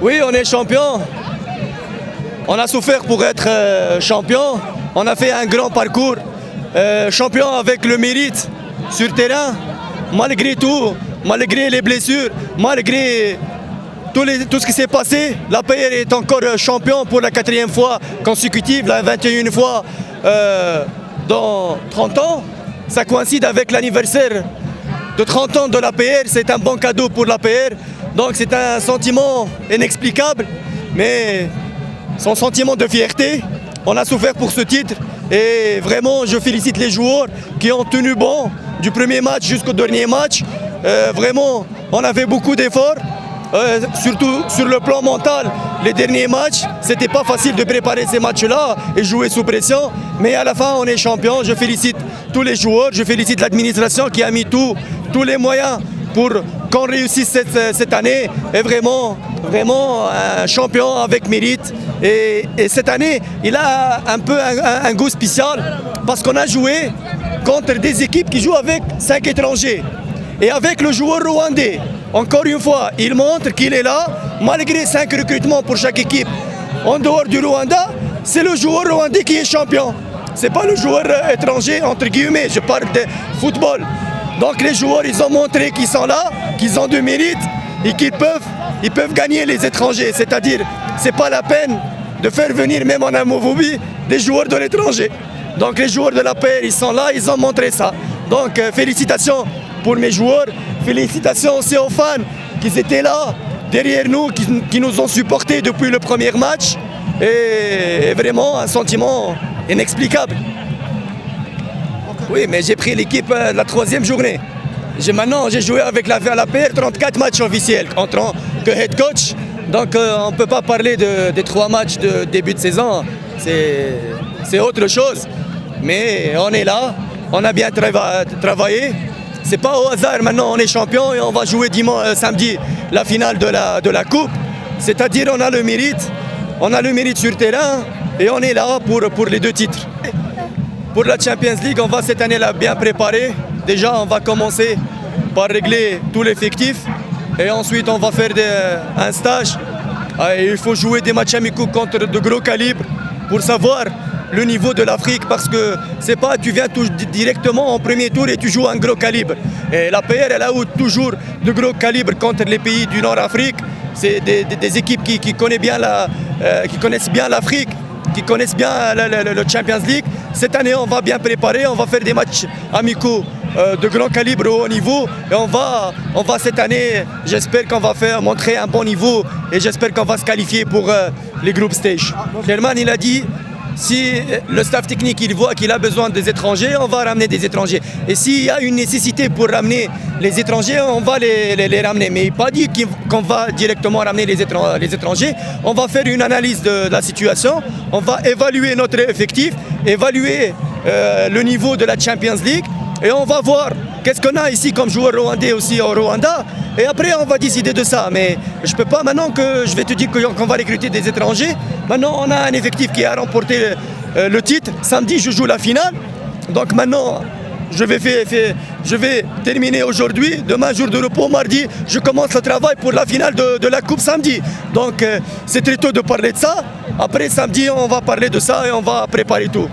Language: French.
Oui, on est champion. On a souffert pour être champion. On a fait un grand parcours. Champion avec le mérite sur terrain. Malgré tout, malgré les blessures, malgré tout ce qui s'est passé, l'APR est encore champion pour la 4e fois consécutive, la 21e fois dans 30 ans. Ça coïncide avec l'anniversaire de 30 ans de l'APR. C'est un bon cadeau pour l'APR. Donc c'est un sentiment inexplicable, mais son sentiment de fierté. On a souffert pour ce titre et vraiment je félicite les joueurs qui ont tenu bon du premier match jusqu'au dernier match. Vraiment, on avait beaucoup d'efforts, surtout sur le plan mental. Les derniers matchs, c'était pas facile de préparer ces matchs-là et jouer sous pression. Mais à la fin, on est champion. Je félicite tous les joueurs, je félicite l'administration qui a mis tous les moyens pour qu'on réussisse cette année. Et vraiment un champion avec mérite. Et cette année, il a un peu un goût spécial parce qu'on a joué contre des équipes qui jouent avec 5 étrangers. Et avec le joueur rwandais, encore une fois, il montre qu'il est là, malgré 5 recrutements pour chaque équipe. En dehors du Rwanda, c'est le joueur rwandais qui est champion. Ce n'est pas le joueur étranger, entre guillemets, je parle de football. Donc les joueurs, ils ont montré qu'ils sont là, qu'ils ont du mérite et qu'ils peuvent gagner les étrangers. C'est-à-dire, ce n'est pas la peine de faire venir, même en Amovobi, des joueurs de l'étranger. Donc les joueurs de la paix, ils sont là, ils ont montré ça. Donc félicitations pour mes joueurs, félicitations aussi aux fans qui étaient là, derrière nous, qui nous ont supportés depuis le premier match. Et vraiment un sentiment inexplicable. Oui, mais j'ai pris l'équipe la 3e journée. Maintenant, j'ai joué avec la PR 34 matchs officiels en tant que head coach. Donc on ne peut pas parler des 3 matchs de début de saison. C'est autre chose. Mais on est là, on a bien travaillé. C'est pas au hasard, maintenant on est champion et on va jouer samedi la finale de la coupe. C'est-à-dire on a le mérite sur terrain et on est là pour les 2 titres. Pour la Champions League, on va cette année la bien préparer. Déjà, on va commencer par régler tout l'effectif et ensuite on va faire un stage. Il faut jouer des matchs amicaux contre de gros calibres pour savoir le niveau de l'Afrique parce que c'est pas tu viens directement en premier tour et tu joues un gros calibre. Et la PR elle a toujours de gros calibres contre les pays du Nord-Afrique. C'est des équipes qui connaissent bien l'Afrique, qui connaissent bien le Champions League. Cette année on va bien préparer, on va faire des matchs amicaux de grand calibre au haut niveau et on va cette année, j'espère qu'on va montrer un bon niveau et j'espère qu'on va se qualifier pour les group stage. Sherman il a dit si le staff technique il voit qu'il a besoin des étrangers, on va ramener des étrangers. Et s'il y a une nécessité pour ramener les étrangers, on va les ramener. Mais il n'a pas dit qu'on va directement ramener les étrangers. On va faire une analyse de la situation, on va évaluer notre effectif, évaluer le niveau de la Champions League et on va voir qu'est-ce qu'on a ici comme joueur rwandais aussi au Rwanda. Et après, on va décider de ça. Mais je ne peux pas maintenant que je vais te dire qu'on va recruter des étrangers. Maintenant, on a un effectif qui a remporté le titre. Samedi, je joue la finale. Donc maintenant, je vais terminer aujourd'hui. Demain, jour de repos, mardi, je commence le travail pour la finale de la Coupe samedi. Donc c'est très tôt de parler de ça. Après, samedi, on va parler de ça et on va préparer tout.